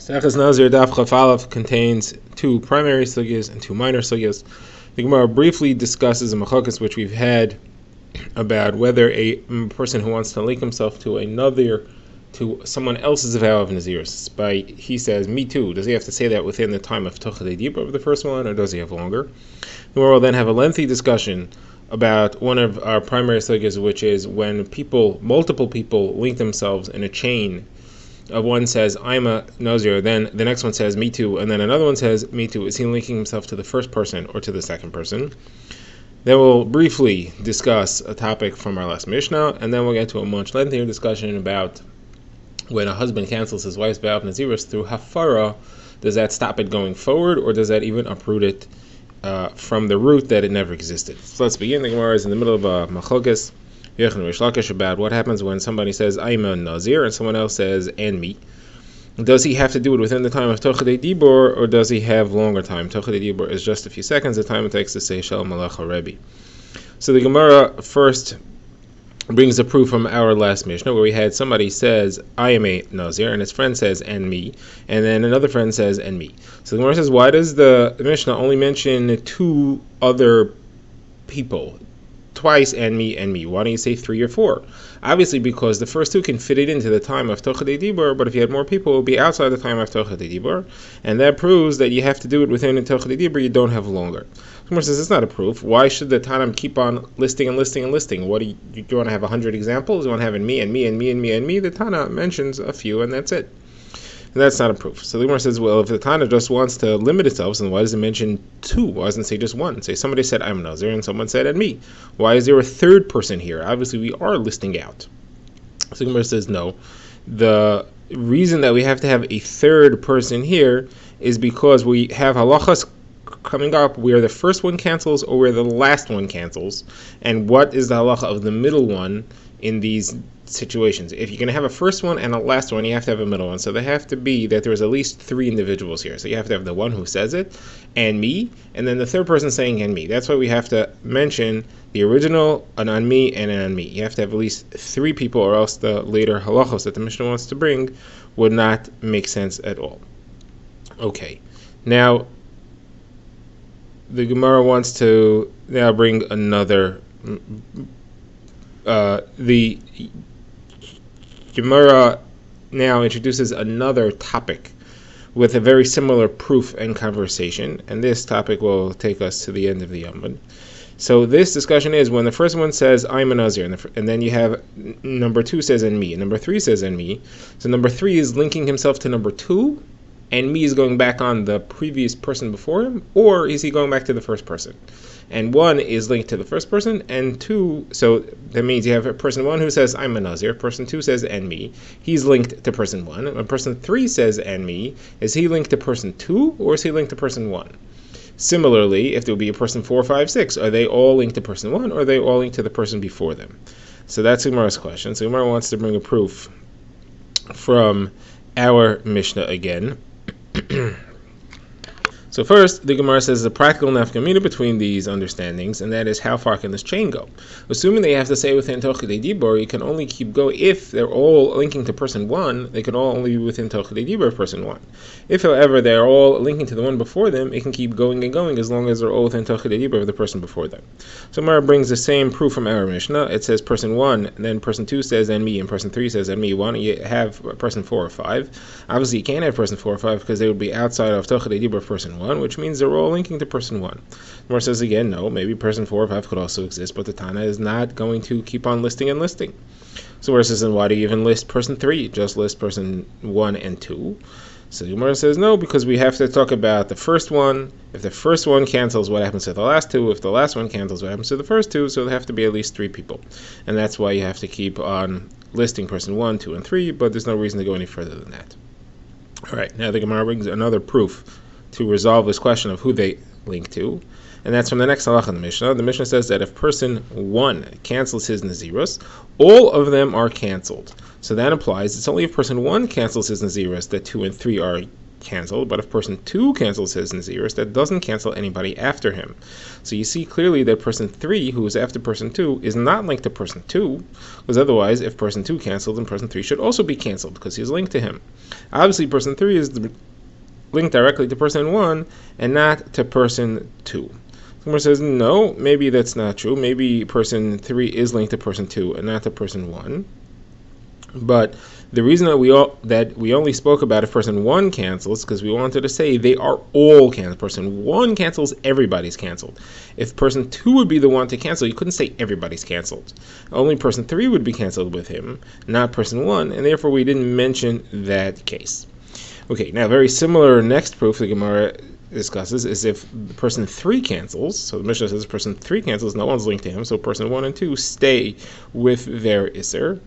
Sechas Nazir Daf Chafalaf contains two primary sugyas and two minor sugyas. The Gemara briefly discusses a machokas which we've had about whether a person who wants to link himself to someone else's vow of Nazirus, he says, me too, does he have to say that within the time of Tochadei Dibur of the first one, or does he have longer? The Gemara will then have a lengthy discussion about one of our primary sugyas, which is when multiple people link themselves in a chain. One says, I'm a Nazir, then the next one says, me too, and then another one says, me too. Is he linking himself to the first person or to the second person? Then we'll briefly discuss a topic from our last Mishnah, and then we'll get to a much lengthier discussion about when a husband cancels his wife's vow of Nazirus through hafara. Does that stop it going forward, or does that even uproot it from the root that it never existed? So let's begin. The Gemara is in the middle of a machokas about what happens when somebody says I'm a Nazir and someone else says and me. Does he have to do it within the time of Tochadei Dibur, or does he have longer time? Tochadei Dibur is just a few seconds, the time it takes to say Shalom Alecha Rebbe. So the Gemara first brings a proof from our last Mishnah where we had somebody says I am a Nazir and his friend says and me, and then another friend says and me. So the Gemara says, why does the Mishnah only mention two other people twice, and me? Why don't you say three or four? Obviously, because the first two can fit it into the time of Tochadei Dibur, but if you had more people, it would be outside the time of Tochadei Dibur, and that proves that you have to do it within the Tochadei Dibur, you don't have longer. Someone says, it's not a proof. Why should the Tanam keep on listing and listing and listing? What do you want to have 100 examples? You want to have in me, and me, and me, and me, and me? The Tana mentions a few, and that's it. And that's not a proof. So the Gemara says, well, if the Tana just wants to limit itself, then why does it mention two? Why doesn't it say just one? Say somebody said I'm a Nazir and someone said and me. Why is there a third person here? Obviously we are listing out. So the Gemara says no. The reason that we have to have a third person here is because we have halachas coming up where the first one cancels or where the last one cancels. And what is the halacha of the middle one in these situations? If you're going to have a first one and a last one, you have to have a middle one. So they have to be that there's at least three individuals here. So you have to have the one who says it, and me, and then the third person saying and me. That's why we have to mention the original, an on me, and an on me. You have to have at least three people, or else the later halachos that the Mishnah wants to bring would not make sense at all. Okay, now the Gemara wants to now bring another. The Gemara now introduces another topic with a very similar proof and conversation, and this topic will take us to the end of the Yomud. So this discussion is when the first one says I'm a Nazir, and then you have number two says and me, and number three says and me. So number three is linking himself to number two, and me is going back on the previous person before him, or is he going back to the first person? And one is linked to the first person, and two, so that means you have a person one who says I'm a Nazir, person two says and me, he's linked to person one. And when person three says and me, is he linked to person two, or is he linked to person one? Similarly, if there would be a person 4, 5, 6, are they all linked to person one, or are they all linked to the person before them? So that's Gemara's question. So Gemara wants to bring a proof from our Mishnah again. So first, the Gemara says the practical nafkamina between these understandings, and that is how far can this chain go? Assuming they have to say within Tochadei Dibur, you can only keep going if they're all linking to person one. They can all only be within Tochadei Dibur of person one. If, however, they're all linking to the one before them, it can keep going and going as long as they're all within Tochadei Dibur of the person before them. So Gemara brings the same proof from our Mishnah. It says person one, and then person two says and me, and person three says and me. Why don't you have person 4 or 5? Obviously, you can't have person 4 or 5 because they would be outside of Tochadei Dibur of person one, which means they're all linking to person one. Gemara says again, no, maybe person 4 or 5 could also exist, but the Tana is not going to keep on listing and listing. So Gemara says, then why do you even list person 3? Just list person 1 and 2. So Gemara says, no, because we have to talk about the first one. If the first one cancels, what happens to the last two? If the last one cancels, what happens to the first two? So there have to be at least 3 people. And that's why you have to keep on listing person 1, 2, and 3, but there's no reason to go any further than that. All right, now the Gemara brings another proof to resolve this question of who they link to, and that's from the next halach in the Mishnah. The Mishnah says that if person 1 cancels his Nazirus, all of them are canceled. So that implies it's only if person 1 cancels his Nazirus that 2 and 3 are canceled, but if person 2 cancels his Nazirus, that doesn't cancel anybody after him. So you see clearly that person 3, who is after person 2, is not linked to person 2, because otherwise, if person 2 canceled, then person 3 should also be canceled, because he's linked to him. Obviously, person 3 is linked directly to person 1, and not to person 2. Someone says, no, maybe that's not true. Maybe person 3 is linked to person 2, and not to person 1. But the reason that we only spoke about if person 1 cancels, because we wanted to say they are all canceled. Person 1 cancels, everybody's canceled. If person 2 would be the one to cancel, you couldn't say everybody's canceled. Only person 3 would be canceled with him, not person 1, and therefore we didn't mention that case. Okay, now very similar next proof the Gemara discusses is if person 3 cancels. So the Mishnah says person 3 cancels, no one's linked to him, so person 1 and 2 stay with their Isser.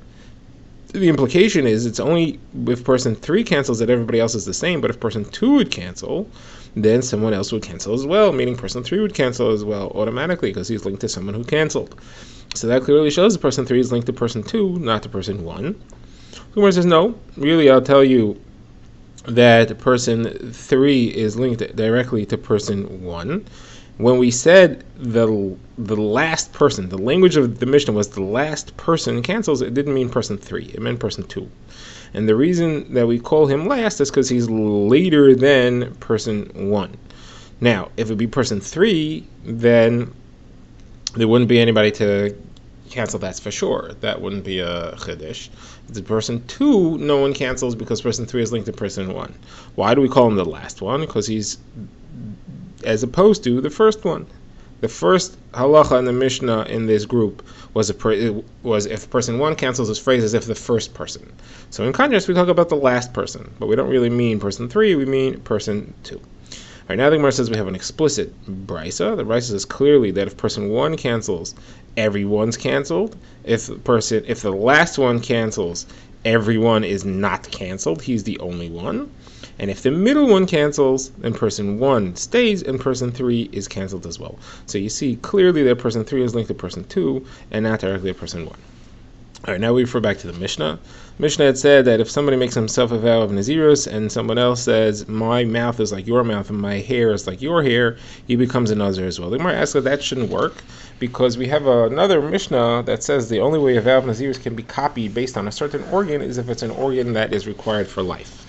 The implication is it's only if person 3 cancels that everybody else is the same, but if person 2 would cancel, then someone else would cancel as well, meaning person 3 would cancel as well automatically because he's linked to someone who canceled. So that clearly shows that person 3 is linked to person 2, not to person 1. Gemara says, no, really I'll tell you that person 3 is linked directly to person 1. When we said the last person, the language of the Mishnah was the last person cancels, it didn't mean person 3, it meant person 2. And the reason that we call him last is because he's later than person 1. Now, if it would be person 3, then there wouldn't be anybody to cancel, that's for sure. That wouldn't be a chiddush. The person 2, no one cancels because person 3 is linked to person 1. Why do we call him the last one? Because he's as opposed to the first one. The first halacha in the Mishnah in this group was if person 1 cancels, this phrase as if the first person. So in contrast, we talk about the last person, but we don't really mean person 3, we mean person 2. All right, now the Gemara says we have an explicit brisa. The brisa says clearly that if person 1 cancels, everyone's canceled. If the last one cancels, everyone is not canceled. He's the only one. And if the middle one cancels, then person 1 stays and person 3 is canceled as well. So you see clearly that person 3 is linked to person 2 and not directly to person 1. All right, now we refer back to the Mishnah. Mishnah had said that if somebody makes himself a vow of Nazirus and someone else says, my mouth is like your mouth and my hair is like your hair, he becomes a Nazir as well. The Gemara asks that shouldn't work because we have another Mishnah that says the only way a vow of Nazirus can be copied based on a certain organ is if it's an organ that is required for life.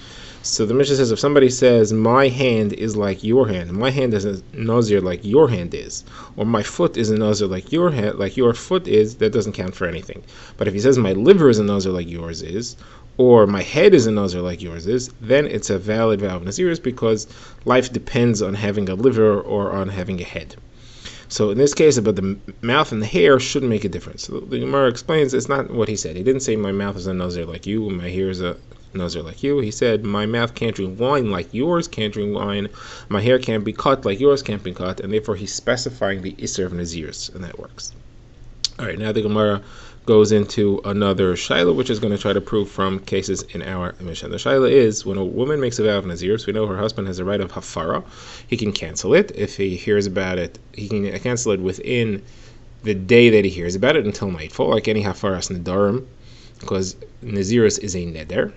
So the Mishnah says if somebody says, my hand is like your hand, my hand is a Nazir like your hand is, or my foot is a Nazir like your hand, like your foot is, that doesn't count for anything. But if he says my liver is a Nazir like yours is, or my head is a Nazir like yours is, then it's a valid vow of Nazirus because life depends on having a liver or on having a head. So in this case, about the mouth and the hair shouldn't make a difference. So the Gemara explains it's not what he said. He didn't say my mouth is a Nazir like you and my hair is a Nazir like you. He said my mouth can't drink wine like yours can't drink wine. My hair can't be cut like yours can't be cut. And therefore he's specifying the Isser of Nazirus, and that works. All right, now the Gemara goes into another shaila, which is going to try to prove from cases in our Mishnah. The shaila is when a woman makes a vow of Nazirus, we know her husband has a right of hafara. He can cancel it. If he hears about it, he can cancel it within the day that he hears about it until nightfall, like any hafaras nedarim, because Nazirus is a neder.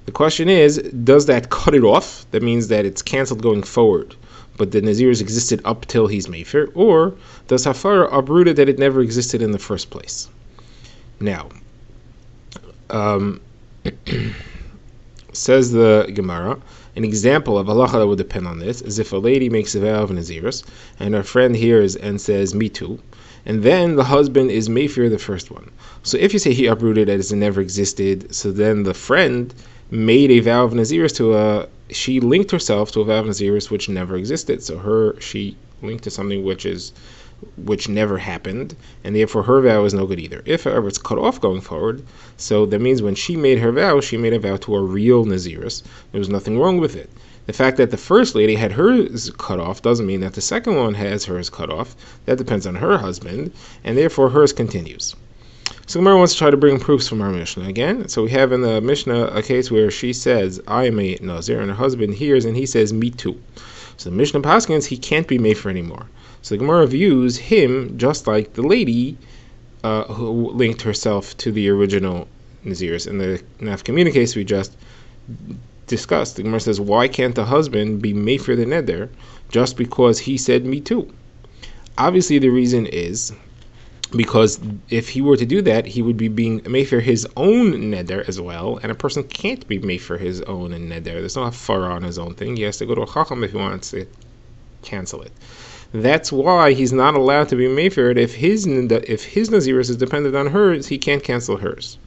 The question is, does that cut it off? That means that it's canceled going forward, but the Nazirus existed up till he's mefer, or does hafara uproot it that it never existed in the first place? Now, says the Gemara, an example of halacha that would depend on this is if a lady makes a vow of Nazirus and her friend hears and says, me too, and then the husband is mefer the first one. So if you say he uprooted it as it never existed, so then the friend made a vow of Nazirus she linked herself to a vow of Nazirus which never existed. So she linked to something which never happened, and therefore her vow is no good either. If, however, it's cut off going forward, so that means when she made her vow, she made a vow to a real Nazirus. There was nothing wrong with it. The fact that the first lady had hers cut off doesn't mean that the second one has hers cut off. That depends on her husband, and therefore hers continues. So Gemara wants to try to bring proofs from our Mishnah again. So we have in the Mishnah a case where she says, I am a Nazir, and her husband hears and he says, me too. So the Mishnah paskins, he can't be mefer anymore. So the Gemara views him just like the lady who linked herself to the original Nazirus. In the Naf communicates, we just discussed. The Gemara says, why can't the husband be mefer the neder just because he said me too? Obviously, the reason is because if he were to do that, he would be being mefer his own neder as well, and a person can't be mefer his own neder. There's no hafara on his own thing. He has to go to a chacham if he wants to cancel it. That's why he's not allowed to be mefer it. If his naziris is dependent on hers, he can't cancel hers.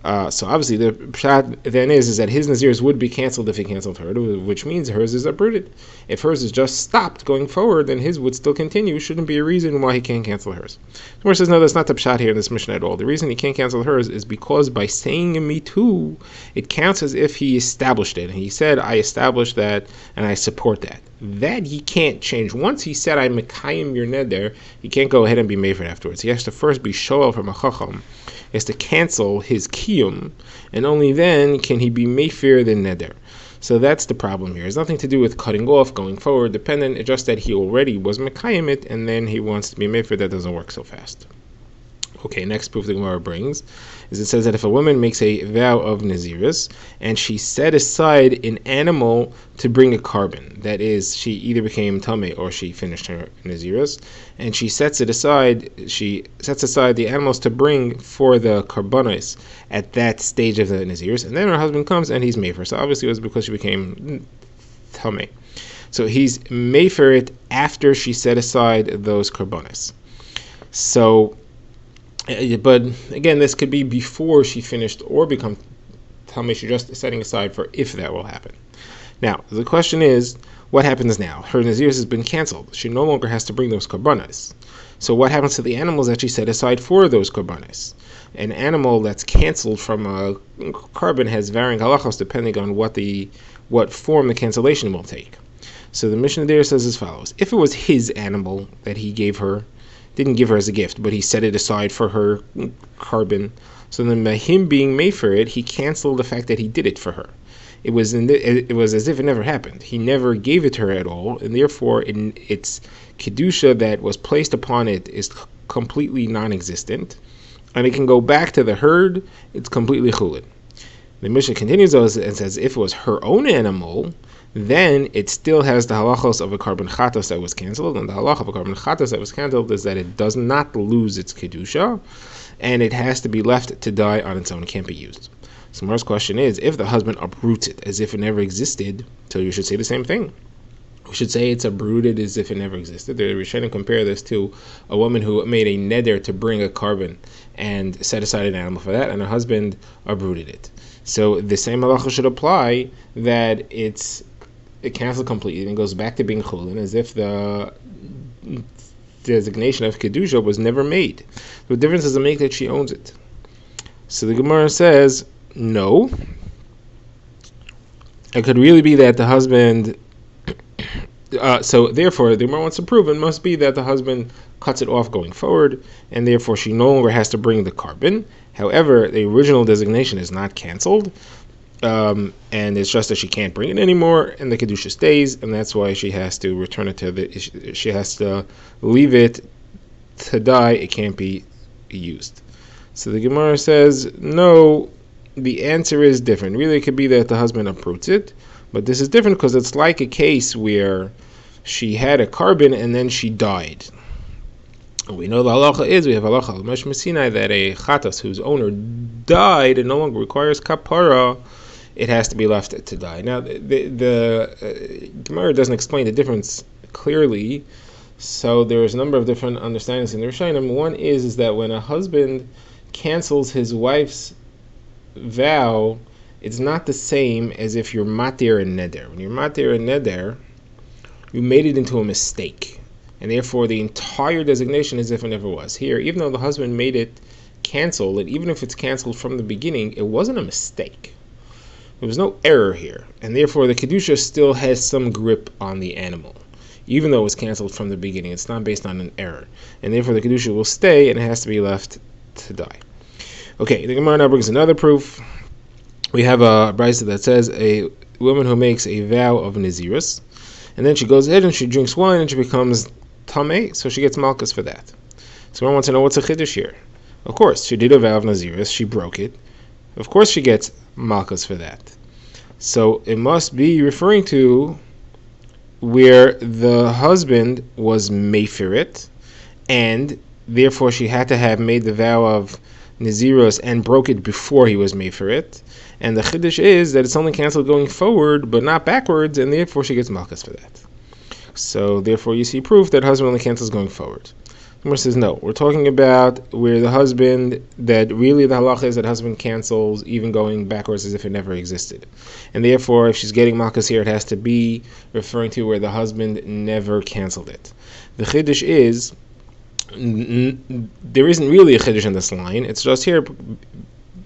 So obviously the pshat then is that his naziris would be canceled if he canceled her, which means hers is uprooted. If hers is just stopped going forward, then his would still continue. Shouldn't be a reason why he can't cancel hers. The Gemara says, no, that's not the pshat here in this mission at all. The reason he can't cancel hers is because by saying me too, it counts as if he established it. And he said, I established that and I support that. That he can't change. Once he said, I mekayim your neder, he can't go ahead and be mefer afterwards. He has to first be shoel from a chacham. He has to cancel his kiyum, and only then can he be mefer the neder. So that's the problem here. It has nothing to do with cutting off, going forward, dependent. It's just that he already was mekayim it, and then he wants to be mefer. That doesn't work so fast. Okay, next proof the Gemara brings is it says that if a woman makes a vow of naziris and she set aside an animal to bring a carbon, that is, she either became tameh or she finished her naziris, and she sets aside the animals to bring for the karbonos at that stage of the naziris, and then her husband comes and he's mefer. So obviously it was because she became tameh. So he's mefer it after she set aside those karbonos. So, but again, this could be before she finished or become tameh. She's just setting aside for if that will happen. Now, the question is, what happens now? Her naziris has been canceled. She no longer has to bring those karbanos. So what happens to the animals that she set aside for those karbanos? An animal that's canceled from a carbon has varying halachos depending on what form the cancellation will take. So the Mishnah there says as follows: if it was his animal that he didn't give her as a gift, but he set it aside for her carbon, so then by him being mefer it, he canceled the fact that he did it for her. It was as if it never happened. He never gave it to her at all, and therefore its kedusha that was placed upon it is completely non-existent, and it can go back to the herd. It's completely chulin. The Mishnah continues and says, if it was her own animal, then it still has the halachos of a carbon chatos that was canceled, and the halach of a carbon chatos that was canceled is that it does not lose its kedusha, and it has to be left to die on its own. It can't be used. So Mar's question is, if the husband uproots it as if it never existed, so you should say the same thing. We should say it's uprooted as if it never existed. We're trying to compare this to a woman who made a neder to bring a carbon and set aside an animal for that, and her husband uprooted it. So the same halacha should apply, that it canceled completely and goes back to being chulin as if the designation of kedusha was never made. The difference does it make that she owns it. So the Gemara says, no. It could really be that the husband. So therefore, the Gemara wants to prove it must be that the husband cuts it off going forward, and therefore she no longer has to bring the carbon. However, the original designation is not canceled, and it's just that she can't bring it anymore, and the kedusha stays, and that's why she has to return it to she has to leave it to die. It can't be used. So the Gemara says, no, the answer is different. Really, it could be that the husband uproots it, but this is different because it's like a case where she had a carbon and then she died. We know the halacha is, we have halacha al-Moshe Messinai, that a chatas whose owner died and no longer requires kapara, it has to be left to die. Now, the Gemara doesn't explain the difference clearly, so there's a number of different understandings in the Rishonim. One is that when a husband cancels his wife's vow, it's not the same as if you're matir and neder. When you're matir and neder, you made it into a mistake, and therefore the entire designation is as if it never was. Here, even though the husband made it cancel, and even if it's canceled from the beginning, it wasn't a mistake. There was no error here, and therefore the kedusha still has some grip on the animal. Even though it was canceled from the beginning, it's not based on an error, and therefore the kedusha will stay, and it has to be left to die. Okay, the Gemara now brings another proof. We have a brisa that says a woman who makes a vow of naziris, and then she goes ahead and she drinks wine and she becomes tameh, so she gets malchus for that. So I want to know what's a chiddush here. Of course, she did a vow of naziris, she broke it. Of course she gets malchus for that. So it must be referring to where the husband was mefirit, and therefore she had to have made the vow of Naziros and broke it before he was mefirit. And the chiddush is that it's only canceled going forward, but not backwards, and therefore she gets malchus for that. So therefore you see proof that husband only cancels going forward. Gemara says no. We're talking about where the husband, that really the halacha is that husband cancels even going backwards as if it never existed. And therefore, if she's getting malchus here, it has to be referring to where the husband never canceled it. The chiddush is, there isn't really a chiddush in this line. It's just here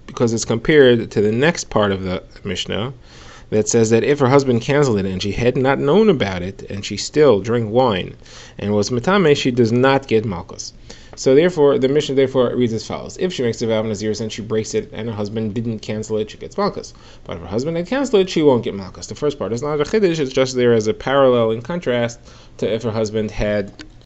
because it's compared to the next part of the Mishnah that says that if her husband canceled it and she had not known about it and she still drank wine and was metame, she does not get malchus. So therefore, the Mishnah reads as follows: if she makes a vow of Nazirus and she breaks it and her husband didn't cancel it, she gets malchus. But if her husband had canceled it, she won't get malchus. The first part is not a chiddush; it's just there as a parallel in contrast to if her husband had